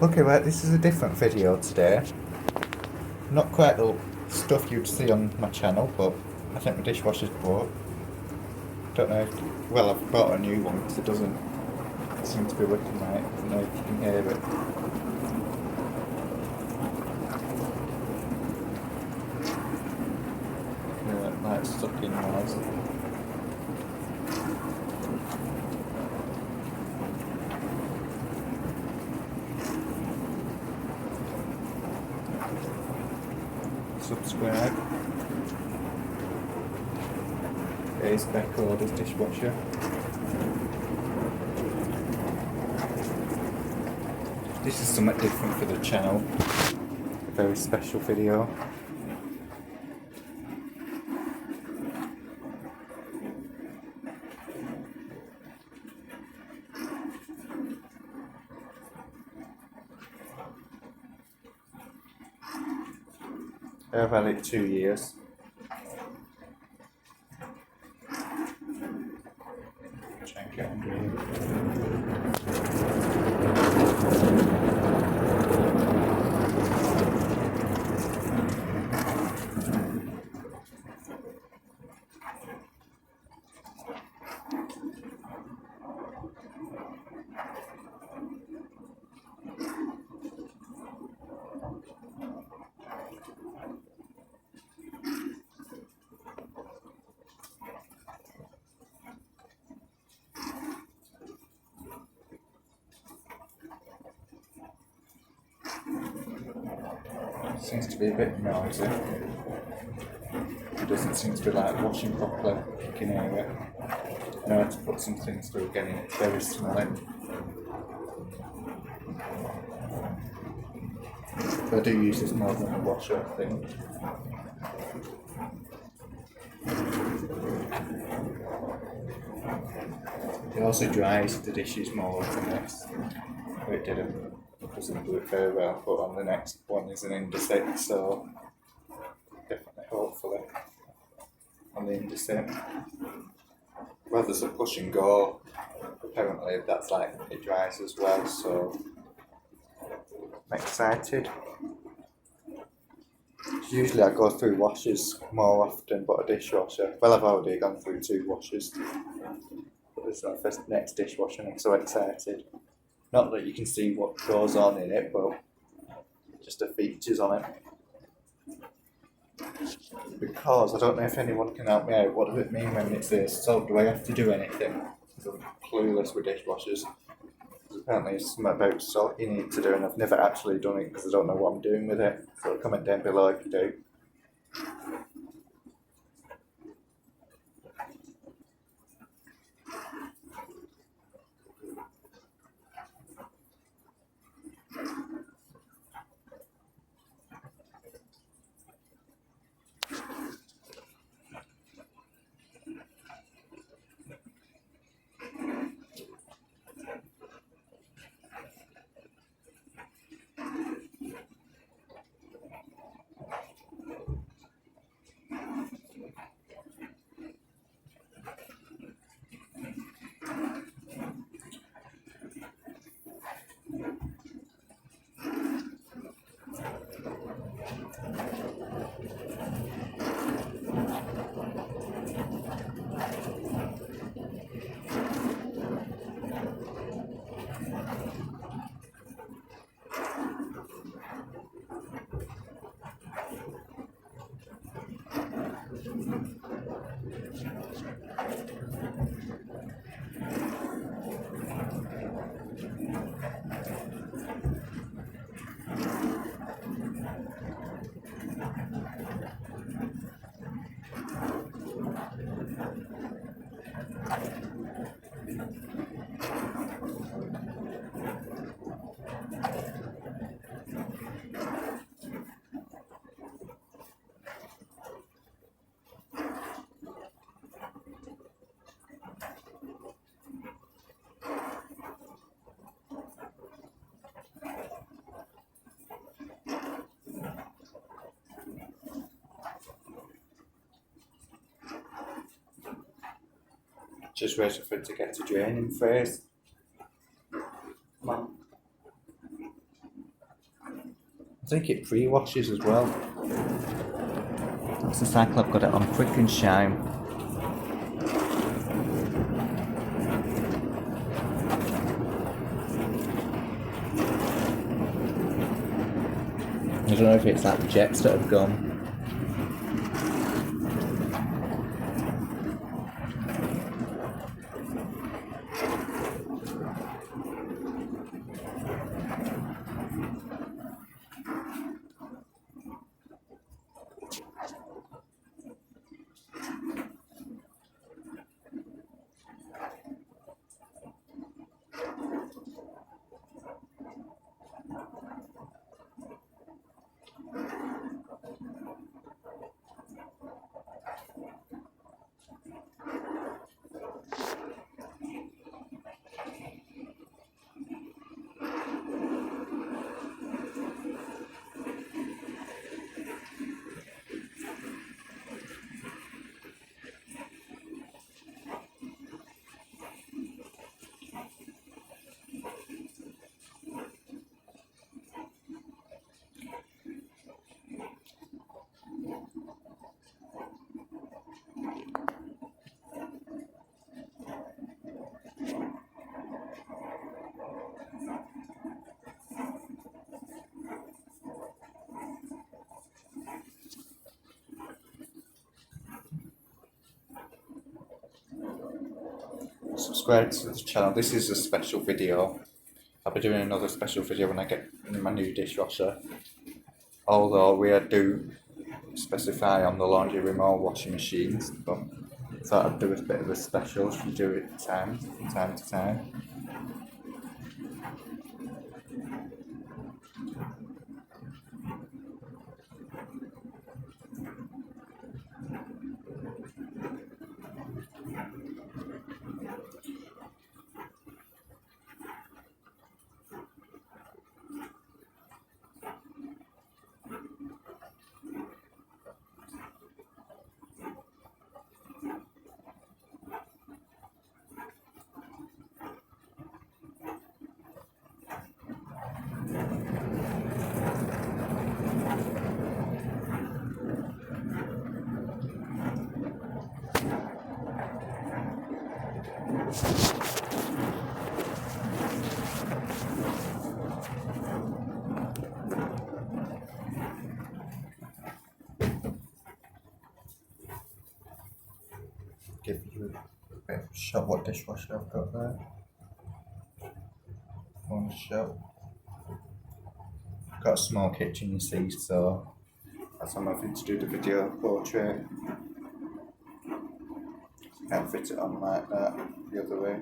Okay, right, this is a different video today. Not quite the stuff you'd see on my channel, but I think my dishwasher's broke. Don't know if, well, I've bought a new one because it doesn't seem to be working right. I don't know if you can hear it. Yeah, like sucking noise. Subscribe. Here's Beko, this dishwasher. This is somewhat different for the channel. A very special video. I've had it 2 years. Try and get under here. Seems to be a bit noisy. It doesn't seem to be like washing properly. You can hear it. I know how to put some things through again, it's very smelly. But I do use this more than a washer, I think. It also dries the dishes more than this. But it doesn't do it very well, but on the next one is an Indesit, so definitely, hopefully, on the Indesit. Well, there's a push and go. Apparently, that's like it dries as well, so I'm excited. Usually, I go through washers more often, but a dishwasher. Well, I've already gone through 2 washers, but this is my first next dishwasher, and I'm so excited. Not that you can see what goes on in it, but just the features on it. Because I don't know if anyone can help me out. What does it mean when it says, so do I have to do anything? Because I'm clueless with dishwashers. Because apparently it's something about salt you need to do, and I've never actually done it because I don't know what I'm doing with it. So comment down below if you do. Just waiting for it to get to draining phase. Come on. think it pre-washes as well. That's the cycle I've got it on Quick and Shine. I don't know if it's that jets that have gone. Subscribe to the channel. This is a special video. I'll be doing another special video when I get my new dishwasher. Although we do specify on the laundry room or washing machines, but I thought I'd do a bit of a special if you do it from time to time. Give you a bit of a shot what dishwasher I've got there. One shot. I've got a small kitchen, you see, so that's why I'm having to do the video portrait. Can't fit it on like that the other way.